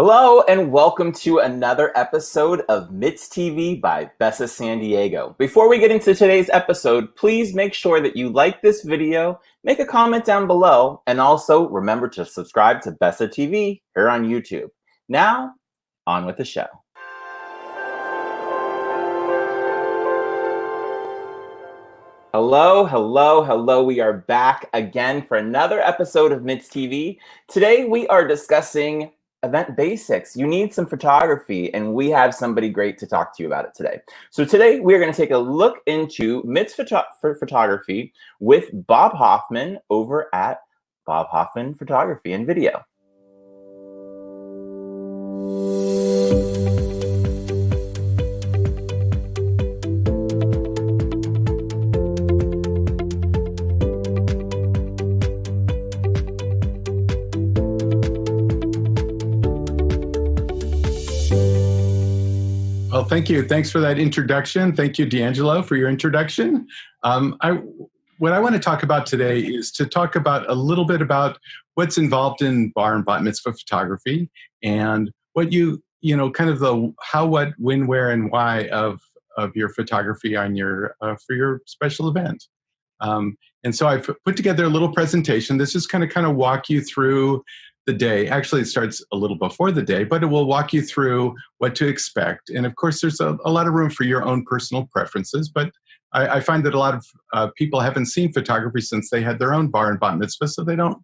Hello and welcome to another episode of MITZ TV by BESA San Diego. Before we get into today's episode, please make sure that you like this video, make a comment down below, and also remember to subscribe to BESA TV here on YouTube. Now, on with the show. Hello. We are back again for another episode of MITZ TV. Today we are discussing event basics. You need some photography, and we have somebody great to talk to you about it today. So today we are going to take a look into MITZ photography with Bob Hoffman over at Bob Hoffman Photography and Video. Well, thank you. Thanks for that introduction. Thank you, D'Angelo, for your introduction. What I want to talk about today is to talk about a little bit about what's involved in bar and bat mitzvah photography and what kind of the how, what, when, where, and why of your photography on your for your special event. And so I've put together a little presentation. This is kind of walk you through the day. Actually, it starts a little before the day, but it will walk you through what to expect. And of course, there's a lot of room for your own personal preferences, but I find that a lot of people haven't seen photography since they had their own bar and bat mitzvah, so they don't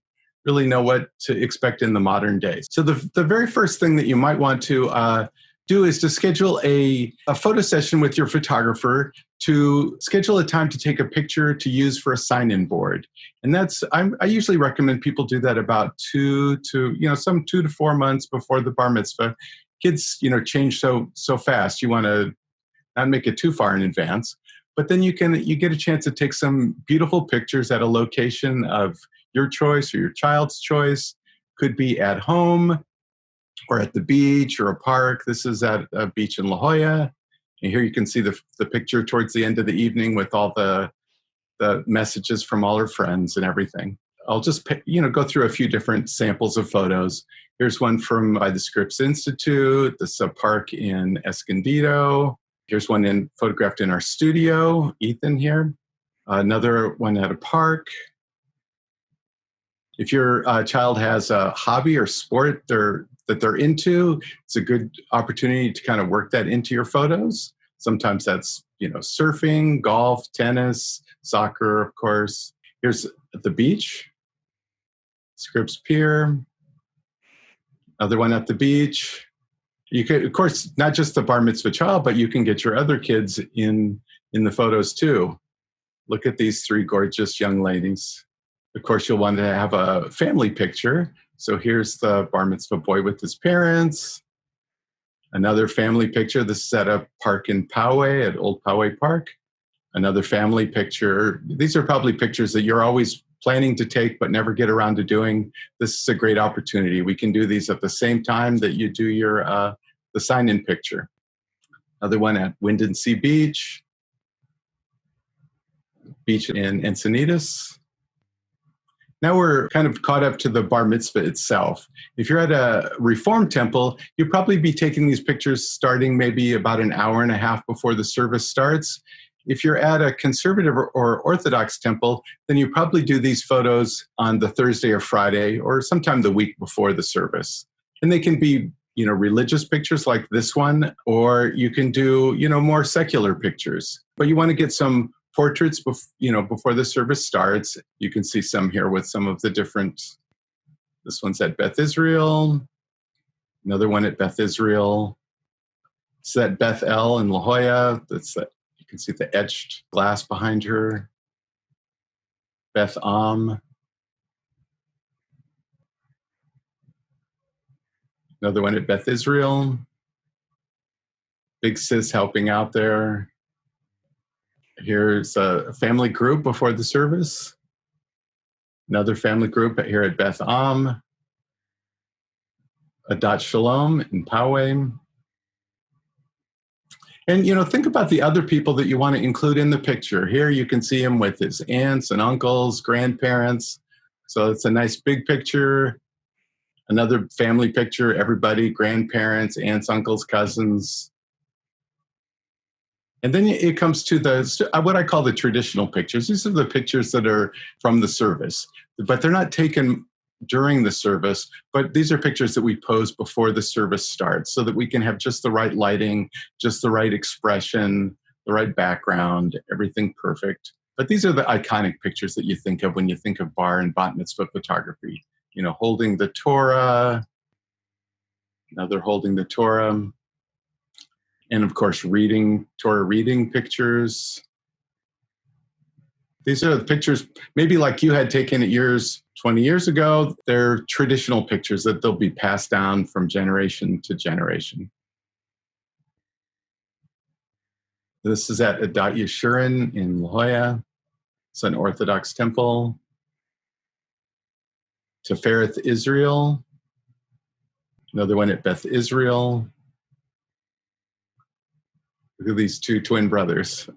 really know what to expect in the modern day. So the very first thing that you might want to do is to schedule a photo session with your photographer, to schedule a time to take a picture to use for a sign-in board. And I usually recommend people do that about 2 to 4 months before the bar mitzvah. Kids, change so fast. You want to not make it too far in advance, but then you get a chance to take some beautiful pictures at a location of your choice or your child's choice. Could be at home or at the beach or a park. This is at a beach in La Jolla. And here you can see the picture towards the end of the evening with all the messages from all her friends and everything. I'll just go through a few different samples of photos. Here's one from by the Scripps Institute, the Sub Park in Escondido. Here's one photographed in our studio, Ethan here. Another one at a park. If your child has a hobby or sport that they're into, it's a good opportunity to kind of work that into your photos. Sometimes that's, surfing, golf, tennis, soccer, of course. Here's at the beach, Scripps Pier. Another one at the beach. You could, of course, not just the bar mitzvah child, but you can get your other kids in the photos too. Look at these 3 gorgeous young ladies. Of course, you'll want to have a family picture. So here's the bar mitzvah boy with his parents. Another family picture. This is at a park in Poway, at Old Poway Park. Another family picture. These are probably pictures that you're always planning to take but never get around to doing. This is a great opportunity. We can do these at the same time that you do your the sign-in picture. Another one at Windy Sea Beach. Beach in Encinitas. Now we're kind of caught up to the bar mitzvah itself. If you're at a Reform temple, you'll probably be taking these pictures starting maybe about an hour and a half before the service starts. If you're at a conservative or Orthodox temple, then you probably do these photos on the Thursday or Friday or sometime the week before the service. And they can be, religious pictures like this one, or you can do, more secular pictures. But you want to get some portraits, before the service starts. You can see some here with some of the different. This one's at Beth Israel. Another one at Beth Israel. It's at Beth El in La Jolla. You can see the etched glass behind her. Beth Am. Another one at Beth Israel. Big sis helping out there. Here's a family group before the service. Another family group here at Beth Am. Adat Shalom in Poway. And, think about the other people that you want to include in the picture. Here you can see him with his aunts and uncles, grandparents. So it's a nice big picture. Another family picture, everybody, grandparents, aunts, uncles, cousins. And then it comes to what I call the traditional pictures. These are the pictures that are from the service, but they're not taken during the service, but these are pictures that we pose before the service starts so that we can have just the right lighting, just the right expression, the right background, everything perfect. But these are the iconic pictures that you think of when you think of bar and bat mitzvah photography. You know, holding the Torah, another holding the Torah, and of course, Torah reading pictures. These are the pictures maybe like you had taken at 20 years ago. They're traditional pictures that they'll be passed down from generation to generation. This is at Adat Yeshurun in La Jolla. It's an Orthodox temple. Tifereth, Israel. Another one at Beth Israel. Look at these two twin brothers.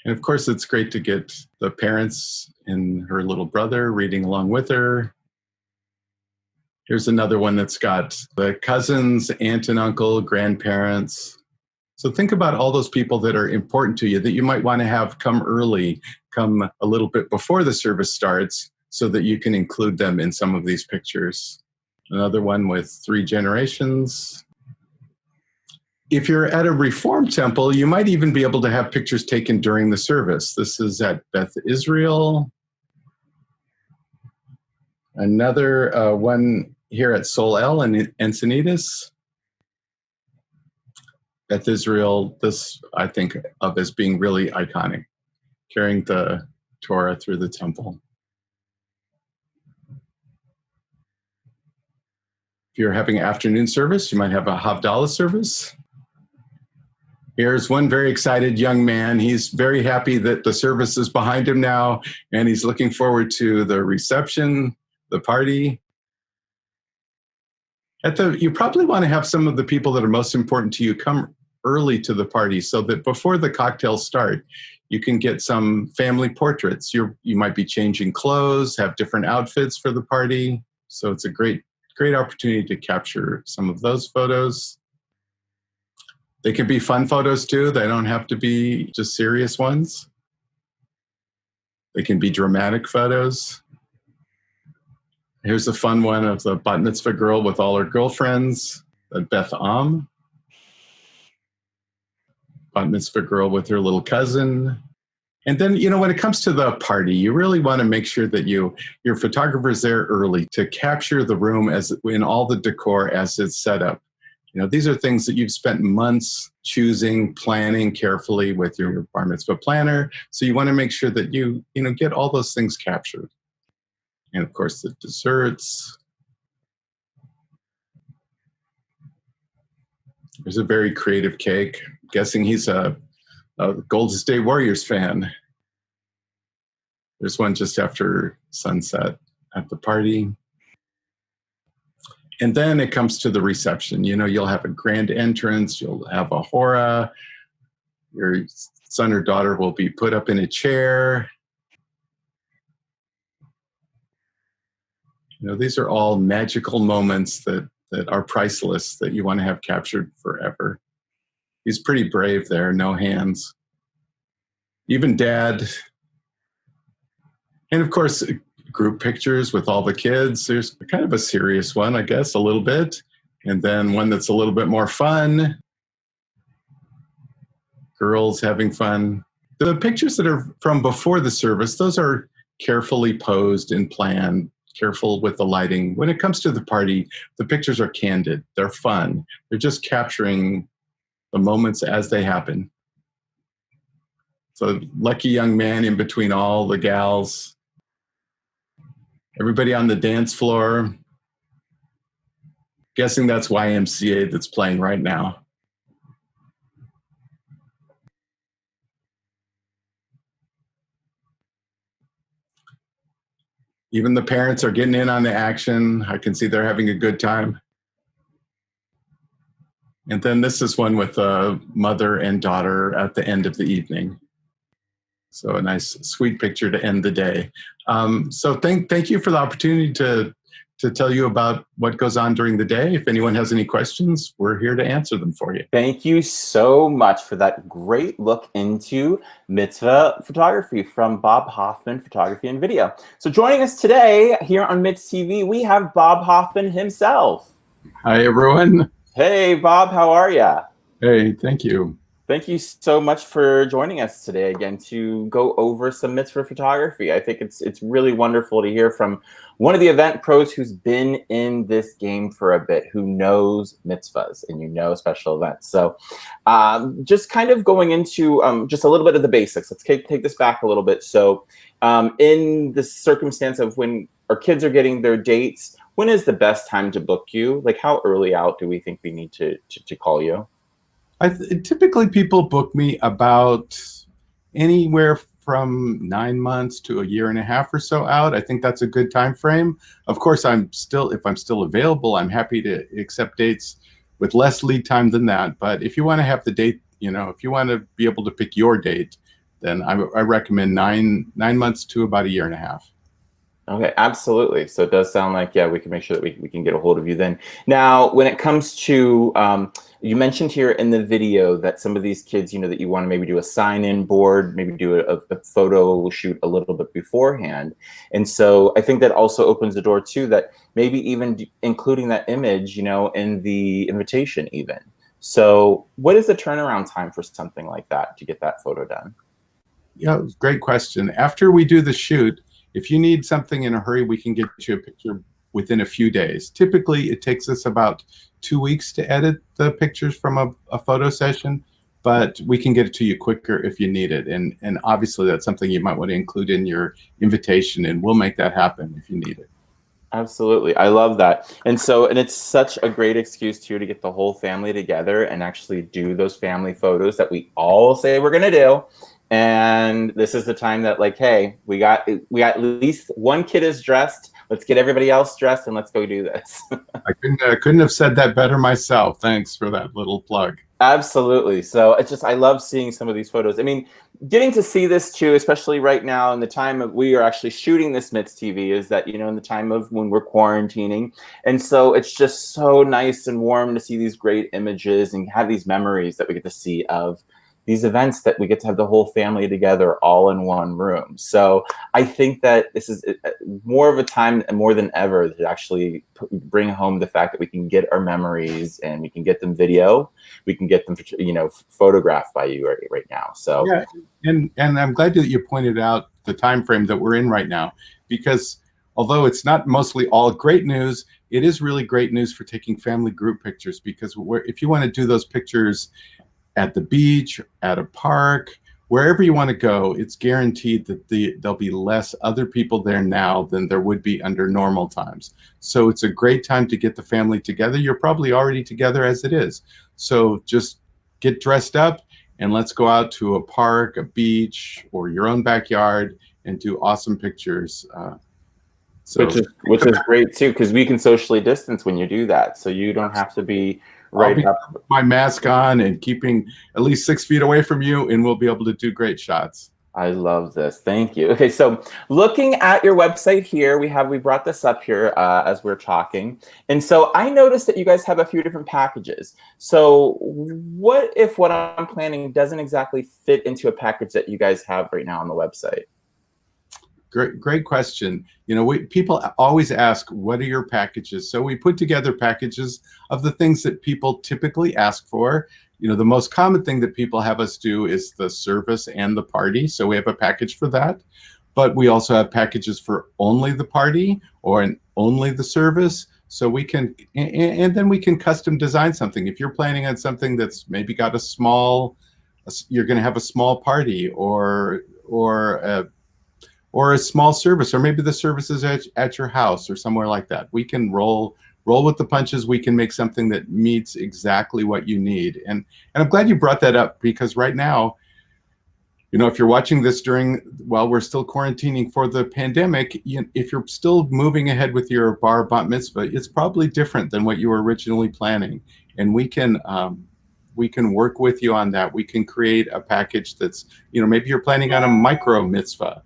And of course, it's great to get the parents and her little brother reading along with her. Here's another one that's got the cousins, aunt and uncle, grandparents. So think about all those people that are important to you that you might want to have come early, come a little bit before the service starts so that you can include them in some of these pictures. Another one with 3 generations. If you're at a Reformed temple, you might even be able to have pictures taken during the service. This is at Beth Israel. Another one here at Sol El in Encinitas. Beth Israel, this I think of as being really iconic, carrying the Torah through the temple. If you're having an afternoon service, you might have a Havdalah service. Here's one very excited young man. He's very happy that the service is behind him now, and he's looking forward to the reception, the party. You probably want to have some of the people that are most important to you come early to the party so that before the cocktails start, you can get some family portraits. You might be changing clothes, have different outfits for the party. So it's a great opportunity to capture some of those photos. They can be fun photos too. They don't have to be just serious ones. They can be dramatic photos. Here's a fun one of the bat mitzvah girl with all her girlfriends at Beth Am. Bat mitzvah girl with her little cousin. And then, when it comes to the party, you really want to make sure that your photographer's there early to capture the room in all the decor as it's set up. These are things that you've spent months choosing, planning carefully with your bar mitzvah planner. So you want to make sure that you get all those things captured. And of course, the desserts. There's a very creative cake. I'm guessing he's a Golden State Warriors fan. There's one just after sunset at the party. And then it comes to the reception. You'll have a grand entrance. You'll have a hora. Your son or daughter will be put up in a chair. These are all magical moments that are priceless that you want to have captured forever. He's pretty brave there, no hands. Even dad. And of course, group pictures with all the kids. There's kind of a serious one, I guess, a little bit. And then one that's a little bit more fun. Girls having fun. The pictures that are from before the service, those are carefully posed and planned, careful with the lighting. When it comes to the party, the pictures are candid. They're fun. They're just capturing the moments as they happen. So lucky young man in between all the gals. Everybody on the dance floor. Guessing that's YMCA that's playing right now. Even the parents are getting in on the action. I can see they're having a good time. And then this is one with a mother and daughter at the end of the evening. So a nice, sweet picture to end the day. So thank you for the opportunity to to tell you about what goes on during the day. If anyone has any questions, we're here to answer them for you. Thank you so much for that great look into Mitzvah Photography from Bob Hoffman Photography and Video. So joining us today here on MITZ TV, we have Bob Hoffman himself. Hi, everyone. Hey, Bob, how are you? Hey, thank you. Thank you so much for joining us today again to go over some Mitzvah photography. I think it's really wonderful to hear from one of the event pros who's been in this game for a bit, who knows mitzvahs and special events. So just kind of going into just a little bit of the basics. Let's take this back a little bit. So in the circumstance of when our kids are getting their dates, when is the best time to book you? Like, how early out do we think we need to call you? Typically, people book me about anywhere from 9 months to a year and a half or so out. I think that's a good time frame. Of course, if I'm still available, I'm happy to accept dates with less lead time than that. But if you want to have the date, if you want to be able to pick your date, then I recommend 9 months to about a year and a half. Okay, absolutely. So it does sound like, yeah, we can make sure that we can get a hold of you then. Now, when it comes to, you mentioned here in the video that some of these kids, that you want to maybe do a sign-in board, maybe do a photo shoot a little bit beforehand. And so I think that also opens the door too, that maybe even including that image, in the invitation even. So what is the turnaround time for something like that to get that photo done? Yeah, great question. After we do the shoot, if you need something in a hurry, we can get you a picture within a few days. Typically, it takes us about 2 weeks to edit the pictures from a photo session, but we can get it to you quicker if you need it. And obviously, that's something you might want to include in your invitation, and we'll make that happen if you need it. Absolutely. I love that. And it's such a great excuse too to get the whole family together and actually do those family photos that we all say we're going to do. And this is the time that, like, hey, we got at least one kid is dressed. Let's get everybody else dressed and let's go do this. I couldn't have said that better myself. Thanks for that little plug. Absolutely. So I love seeing some of these photos. I mean, getting to see this too, especially right now in the time of we are actually shooting this MITZ TV, is that, in the time of when we're quarantining. And so it's just so nice and warm to see these great images and have these memories that we get to see of these events that we get to have the whole family together all in one room. So I think that this is more of a time more than ever to actually bring home the fact that we can get our memories and we can get them video, we can get them, photographed by you right now. So yeah, and I'm glad that you pointed out the time frame that we're in right now, because although it's not mostly all great news, it is really great news for taking family group pictures, because if you want to do those pictures at the beach, at a park, wherever you want to go, it's guaranteed that there'll be less other people there now than there would be under normal times. So it's a great time to get the family together. You're probably already together as it is. So just get dressed up and let's go out to a park, a beach, or your own backyard and do awesome pictures. Which is great too, because we can socially distance when you do that. So you don't have to be right up. My mask on and keeping at least 6 feet away from you, and we'll be able to do great shots. I love this. Thank you. Okay, so looking at your website here, we brought this up here as we're talking. And so I noticed that you guys have a few different packages. So what if what I'm planning doesn't exactly fit into a package that you guys have right now on the website? Great question. People always ask, what are your packages? So we put together packages of the things that people typically ask for. The most common thing that people have us do is the service and the party. So we have a package for that. But we also have packages for only the party or only the service. So we can, and then we can custom design something. If you're planning on something that's maybe got you're going to have a small party or a small service, or maybe the service is at your house or somewhere like that. We can roll with the punches. We can make something that meets exactly what you need. And I'm glad you brought that up, because right now, if you're watching this while we're still quarantining for the pandemic, if you're still moving ahead with your bar bat mitzvah, it's probably different than what you were originally planning. And we can work with you on that. We can create a package that's, maybe you're planning on a micro mitzvah,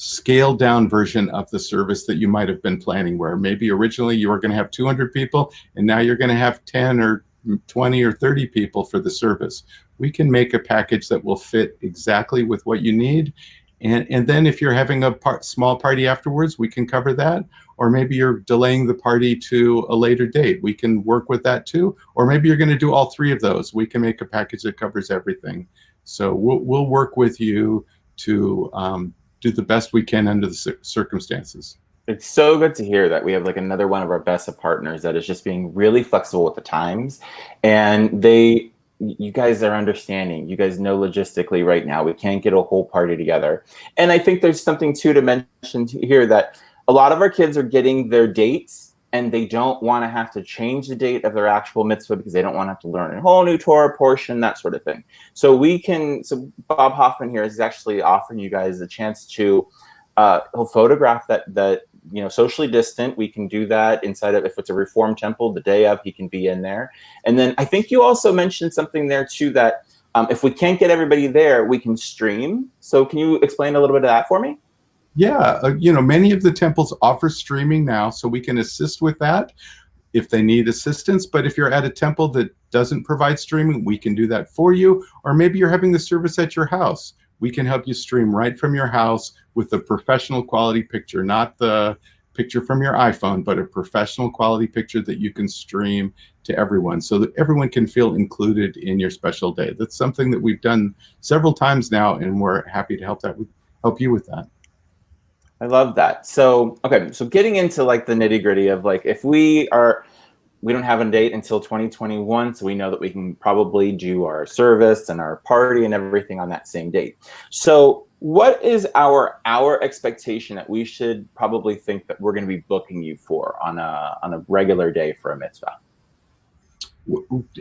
scaled down version of the service that you might have been planning, where maybe originally you were going to have 200 people and now you're going to have 10 or 20 or 30 people for the service. We can make a package that will fit exactly with what you need. And then if you're having a small party afterwards, we can cover that. Or maybe you're delaying the party to a later date. We can work with that too. Or maybe you're going to do all three of those. We can make a package that covers everything. So we'll work with you to do the best we can under the circumstances. It's so good to hear that we have like another one of our BESA partners that is just being really flexible with the times, and you guys are understanding. You guys know logistically right now we can't get a whole party together. And I think there's something too to mention here, that a lot of our kids are getting their dates and they don't want to have to change the date of their actual mitzvah because they don't want to have to learn a whole new Torah portion, that sort of thing. So Bob Hoffman here is actually offering you guys a chance to he'll photograph that socially distant. We can do that inside of, if it's a Reform temple, the day of, he can be in there. And then I think you also mentioned something there too, that if we can't get everybody there, we can stream. So can you explain a little bit of that for me? Yeah, many of the temples offer streaming now, so we can assist with that if they need assistance. But if you're at a temple that doesn't provide streaming, we can do that for you. Or maybe you're having the service at your house. We can help you stream right from your house with a professional quality picture, not the picture from your iPhone, but a professional quality picture that you can stream to everyone so that everyone can feel included in your special day. That's something that we've done several times now, and we're happy to help you with that. I love that. So, okay, so getting into like the nitty gritty of like, if we don't have a date until 2021, so we know that we can probably do our service and our party and everything on that same date. So what is our expectation that we should probably think that we're going to be booking you for on a regular day for a mitzvah?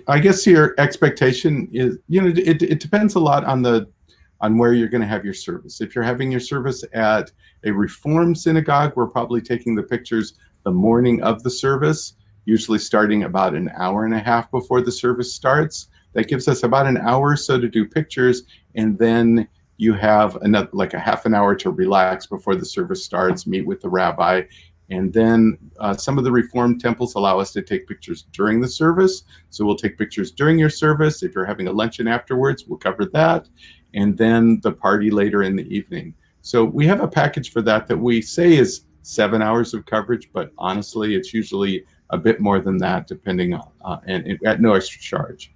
I guess your expectation is, it depends a lot on where you're going to have your service. If you're having your service at a Reform synagogue, we're probably taking the pictures the morning of the service, usually starting about an hour and a half before the service starts. That gives us about an hour or so to do pictures, and then you have another, like a half an hour to relax before the service starts, meet with the rabbi. And then some of the Reform temples allow us to take pictures during the service. So we'll take pictures during your service. If you're having a luncheon afterwards, we'll cover that. And then the party later in the evening. So we have a package for that we say is 7 hours of coverage, but honestly, it's usually a bit more than that, depending on, and at no extra charge,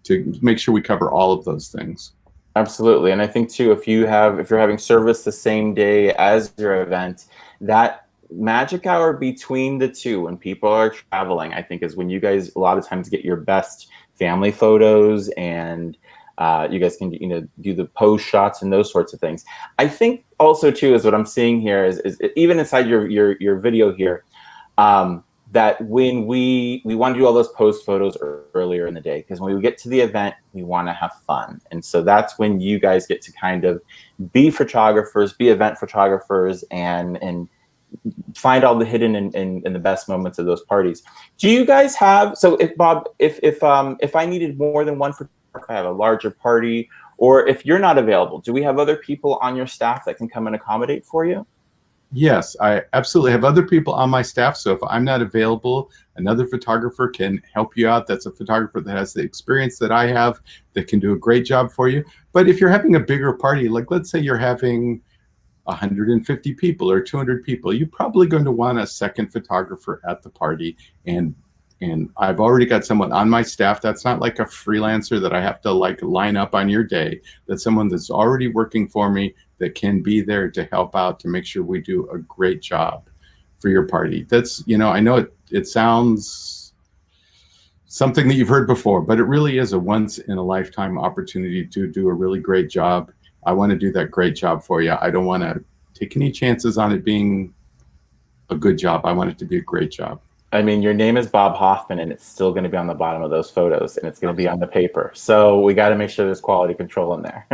to make sure we cover all of those things. Absolutely. And I think too, if you're having service the same day as your event, that magic hour between the two, when people are traveling, I think is when you guys a lot of times get your best family photos, and you guys can do the post shots and those sorts of things. I think also too is what I'm seeing here is even inside your video here, that when we want to do all those post photos earlier in the day, because when we get to the event, we want to have fun. And so that's when you guys get to kind of be photographers, be event photographers, and find all the hidden and the best moments of those parties. Do you guys have, so if Bob, if I needed more than one photographer, if I have a larger party, or if you're not available, do we have other people on your staff that can come and accommodate for you? Yes, I absolutely have other people on my staff. So if I'm not available, another photographer can help you out. That's a photographer that has the experience that I have, that can do a great job for you. But if you're having a bigger party, like let's say you're having 150 people or 200 people, you're probably going to want a second photographer at the party. And I've already got someone on my staff. That's not like a freelancer that I have to like line up on your day. That's someone that's already working for me, that can be there to help out, to make sure we do a great job for your party. That's, I know it sounds something that you've heard before, but it really is a once in a lifetime opportunity to do a really great job. I want to do that great job for you. I don't want to take any chances on it being a good job. I want it to be a great job. I mean, your name is Bob Hoffman, and it's still going to be on the bottom of those photos, and it's going to be on the paper. So we got to make sure there's quality control in there.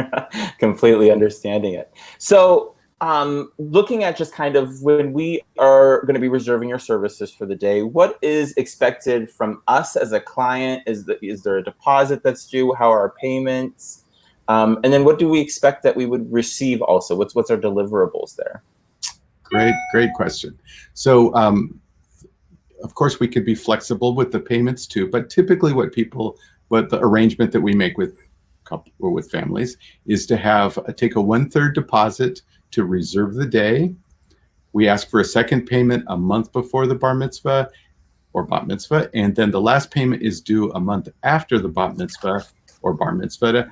Completely understanding it. So looking at just kind of when we are going to be reserving your services for the day, what is expected from us as a client? Is there a deposit that's due? How are our payments? And then what do we expect that we would receive also? What's our deliverables there? Great question. So, of course, we could be flexible with the payments too, but typically what the arrangement that we make with couple or with families is to take a 1/3 deposit to reserve the day. We ask for a second payment a month before the bar mitzvah or bat mitzvah, and then the last payment is due a month after the bat mitzvah or bar mitzvah.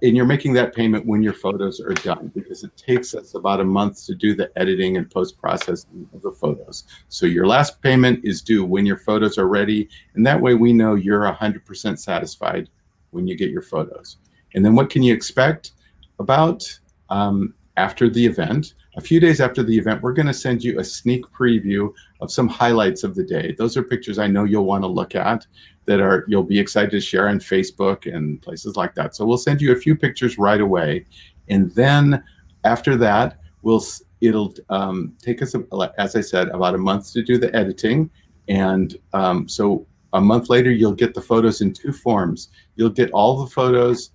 And you're making that payment when your photos are done, because it takes us about a month to do the editing and post-processing of the photos. So your last payment is due when your photos are ready, and that way we know you're 100% satisfied when you get your photos. And then what can you expect about after the event? A few days after the event, we're going to send you a sneak preview of some highlights of the day. Those are pictures I know you'll want to look at, you'll be excited to share on Facebook and places like that. So we'll send you a few pictures right away, and then after that, it'll take us, as I said, about a month to do the editing, and so a month later you'll get the photos in two forms. You'll get all the photos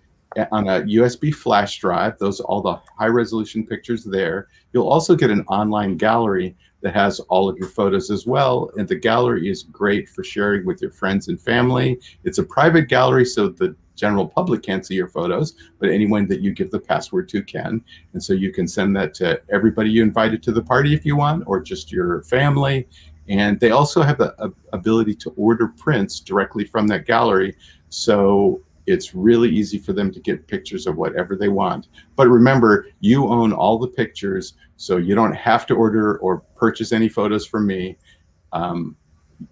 on a USB flash drive, all the high resolution pictures there. You'll also get an online gallery that has all of your photos as well. And the gallery is great for sharing with your friends and family. It's a private gallery, so the general public can't see your photos, but anyone that you give the password to can. And so you can send that to everybody you invited to the party if you want, or just your family. And they also have the ability to order prints directly from that gallery. So it's really easy for them to get pictures of whatever they want. But remember, you own all the pictures, so you don't have to order or purchase any photos from me,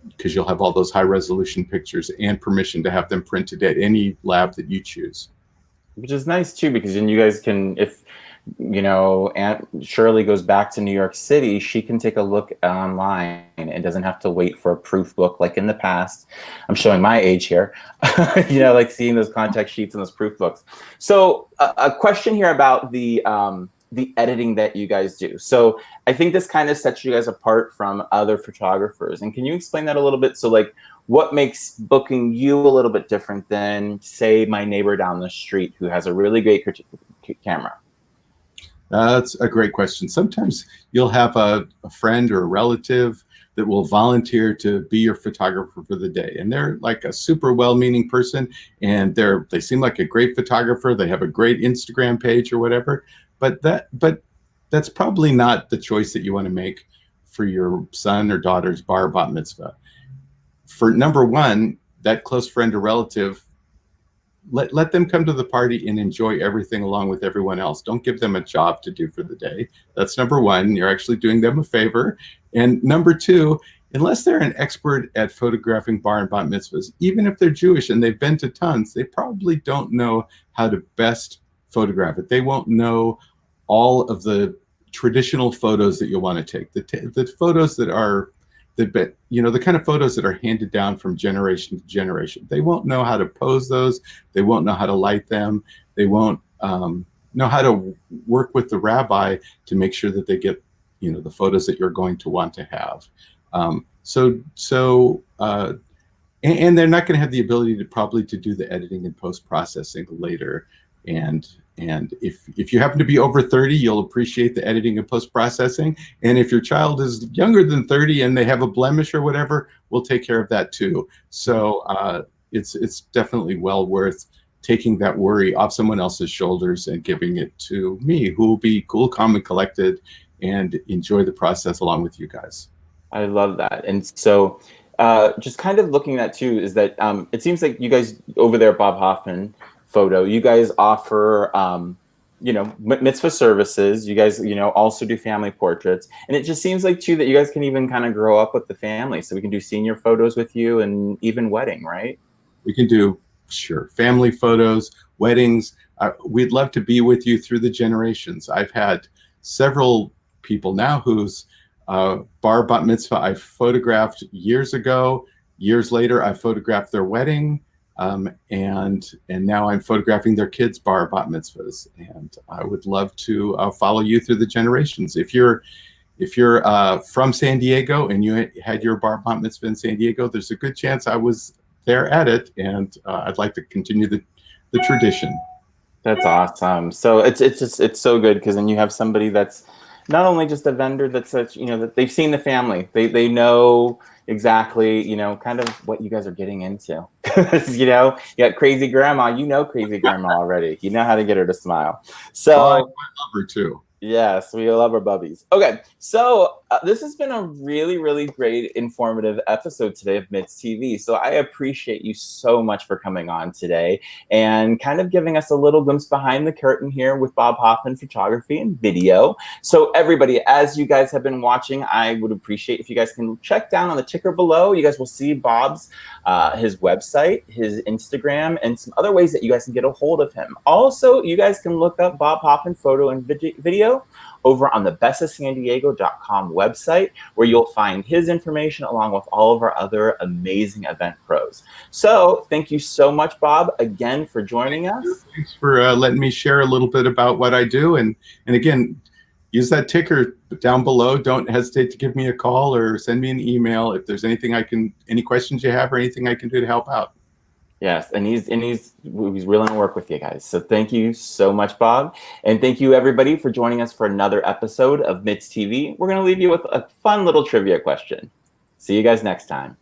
because you'll have all those high resolution pictures and permission to have them printed at any lab that you choose. Which is nice too, because then you guys can, if Aunt Shirley goes back to New York City, she can take a look online and doesn't have to wait for a proof book like in the past. I'm showing my age here, like seeing those contact sheets and those proof books. So a question here about the editing that you guys do. So I think this kind of sets you guys apart from other photographers. And can you explain that a little bit? So like, what makes booking you a little bit different than, say, my neighbor down the street who has a really great camera? That's a great question. Sometimes you'll have a friend or a relative that will volunteer to be your photographer for the day, and they're like a super well-meaning person, and they seem like a great photographer. They have a great Instagram page or whatever, but that's probably not the choice that you want to make for your son or daughter's bar bat mitzvah. For number one, that close friend or relative, let them come to the party and enjoy everything along with everyone else. Don't give them a job to do for the day. That's number one. You're actually doing them a favor. And number two, unless they're an expert at photographing bar and bat mitzvahs, even if they're Jewish and they've been to tons, they probably don't know how to best photograph it. They won't know all of the traditional photos that you'll want to take. The photos that are the kind of photos that are handed down from generation to generation. They won't know how to pose those. They won't know how to light them. They won't know how to work with the rabbi to make sure that they get the photos that you're going to want to have. And they're not going to have the ability to do the editing and post-processing later. And if you happen to be over 30, you'll appreciate the editing and post-processing. And if your child is younger than 30 and they have a blemish or whatever, we'll take care of that too. So it's definitely well worth taking that worry off someone else's shoulders and giving it to me, who will be cool, calm, and collected and enjoy the process along with you guys. I love that. And so just kind of looking at too is that it seems like you guys over there at Bob Hoffman Photo, you guys offer mitzvah services. You guys also do family portraits, and it just seems like too that you guys can even kind of grow up with the family, so we can do senior photos with you and even wedding, right? We can do family photos, weddings. We'd love to be with you through the generations. I've had several people now whose bar bat mitzvah I photographed years ago. Years later, I photographed their wedding. And now I'm photographing their kids' bar bat mitzvahs, and I would love to follow you through the generations. If you're from San Diego and you had your bar bat mitzvah in San Diego, there's a good chance I was there at it, and I'd like to continue the tradition. That's awesome. So it's so good, because then you have somebody that's not only just a vendor that's such, you know, that they've seen the family. They know exactly, you know, kind of what you guys are getting into. You know, you got crazy grandma, you know crazy grandma already. You know how to get her to smile. So I love her too. yes, we love our bubbies. Okay, so this has been a really, really great, informative episode today of MITZ TV. So I appreciate you so much for coming on today and kind of giving us a little glimpse behind the curtain here with Bob Hoffman Photography and Video. So everybody, as you guys have been watching, I would appreciate if you guys can check down on the ticker below. You guys will see Bob's his website, his Instagram, and some other ways that you guys can get a hold of him. Also, you guys can look up Bob Hoffman Photo and Video over on the BESASanDiego.com website, where you'll find his information along with all of our other amazing event pros. So thank you so much, Bob, again for joining us. Thanks for letting me share a little bit about what I do. And again, use that ticker down below. Don't hesitate to give me a call or send me an email if there's anything any questions you have or anything I can do to help out. Yes, and he's willing to work with you guys. So thank you so much, Bob. And thank you, everybody, for joining us for another episode of MITZ TV. We're going to leave you with a fun little trivia question. See you guys next time.